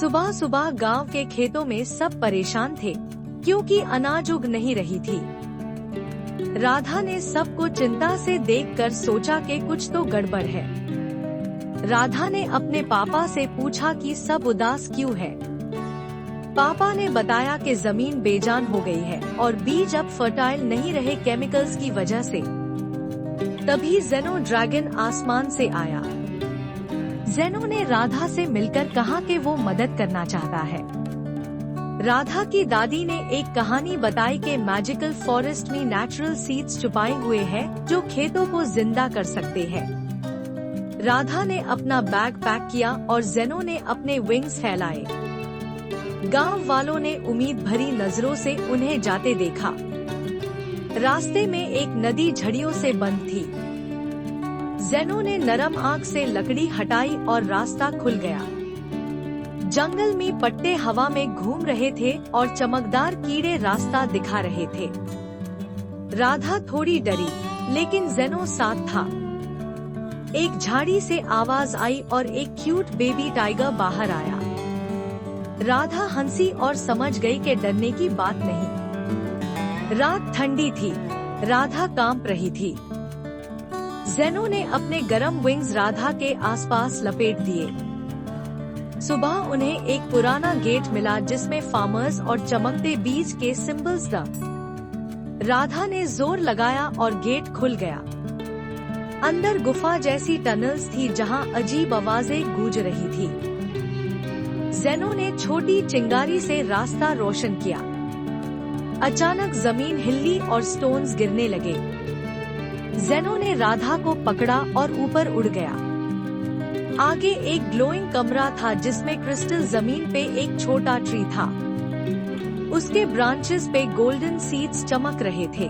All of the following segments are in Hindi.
सुबह सुबह गांव के खेतों में सब परेशान थे क्योंकि अनाज उग नहीं रही थी। राधा ने सबको चिंता से देखकर सोचा कि कुछ तो गड़बड़ है। राधा ने अपने पापा से पूछा कि सब उदास क्यों है। पापा ने बताया कि जमीन बेजान हो गई है और बीज अब फर्टाइल नहीं रहे केमिकल्स की वजह से। तभी जेनो ड्रैगन आसमान से आया। जेनो ने राधा से मिलकर कहा कि वो मदद करना चाहता है। राधा की दादी ने एक कहानी बताई कि मैजिकल फॉरेस्ट में नेचुरल सीड्स छुपाए हुए हैं जो खेतों को जिंदा कर सकते हैं। राधा ने अपना बैग पैक किया और जेनो ने अपने विंग्स फैलाए। गांव वालों ने उम्मीद भरी नजरों से उन्हें जाते देखा। रास्ते में एक नदी झड़ियों से बंद थी। जेनो ने नरम आंख से लकड़ी हटाई और रास्ता खुल गया। जंगल में पट्टे हवा में घूम रहे थे और चमकदार कीड़े रास्ता दिखा रहे थे। राधा थोड़ी डरी, लेकिन जेनो साथ था। एक झाड़ी से आवाज आई और एक क्यूट बेबी टाइगर बाहर आया। राधा हंसी और समझ गई कि डरने की बात नहीं। रात ठंडी थी, राधा कांप रही थी। जेनो ने अपने गरम विंग्स राधा के आसपास लपेट दिए। सुबह उन्हें एक पुराना गेट मिला जिसमें फार्मर्स और चमकते बीज के सिंबल्स थे। राधा ने जोर लगाया और गेट खुल गया। अंदर गुफा जैसी टनल्स थी जहां अजीब आवाजें गूंज रही थी। जेनो ने छोटी चिंगारी से रास्ता रोशन किया। अचानक जमीन हिली और स्टोन्स गिरने लगे। जेनो ने राधा को पकड़ा और ऊपर उड़ गया। आगे एक ग्लोइंग कमरा था जिसमें क्रिस्टल जमीन पे एक छोटा ट्री था। उसके ब्रांचेस पे गोल्डन सीड्स चमक रहे थे।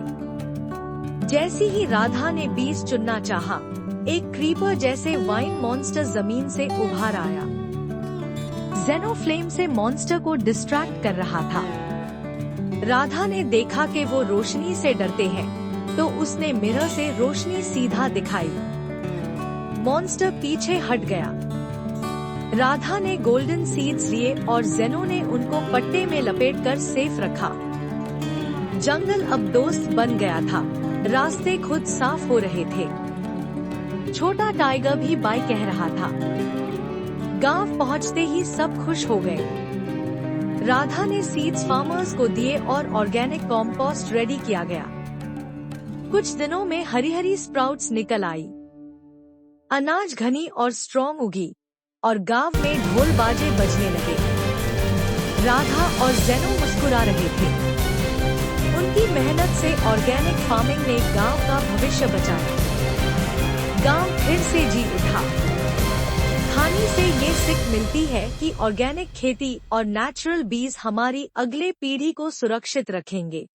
जैसी ही राधा ने बीज चुनना चाहा, एक क्रीपर जैसे वाइन मॉन्स्टर जमीन से उभार आया। जेनो फ्लेम से मॉन्स्टर को डिस्ट्रैक्ट कर रहा था। राधा ने देखा कि वो रोशनी से डरते हैं, तो उसने मिरर से रोशनी सीधा दिखाई। मॉन्स्टर पीछे हट गया। राधा ने गोल्डन सीड्स लिए और जेनो ने उनको पट्टे में लपेटकर सेफ रखा। जंगल अब दोस्त बन गया था। रास्ते खुद साफ हो रहे थे। छोटा टाइगर भी बाय कह रहा था। गांव पहुंचते ही सब खुश हो गए। राधा ने सीड्स फार्मर्स को दिए और ऑर्गेनिक कॉम्पोस्ट रेडी किया गया। कुछ दिनों में हरी हरी स्प्राउट्स निकल आई। अनाज घनी और स्ट्रॉन्ग उगी और गांव में ढोल बाजे बजने लगे। राधा और जेनो मुस्कुरा रहे थे। उनकी मेहनत से ऑर्गेनिक फार्मिंग ने गांव का भविष्य बचाया। गांव फिर से जी उठा। कहानी से ये सीख मिलती है कि ऑर्गेनिक खेती और नेचुरल बीज हमारी अगले पीढ़ी को सुरक्षित रखेंगे।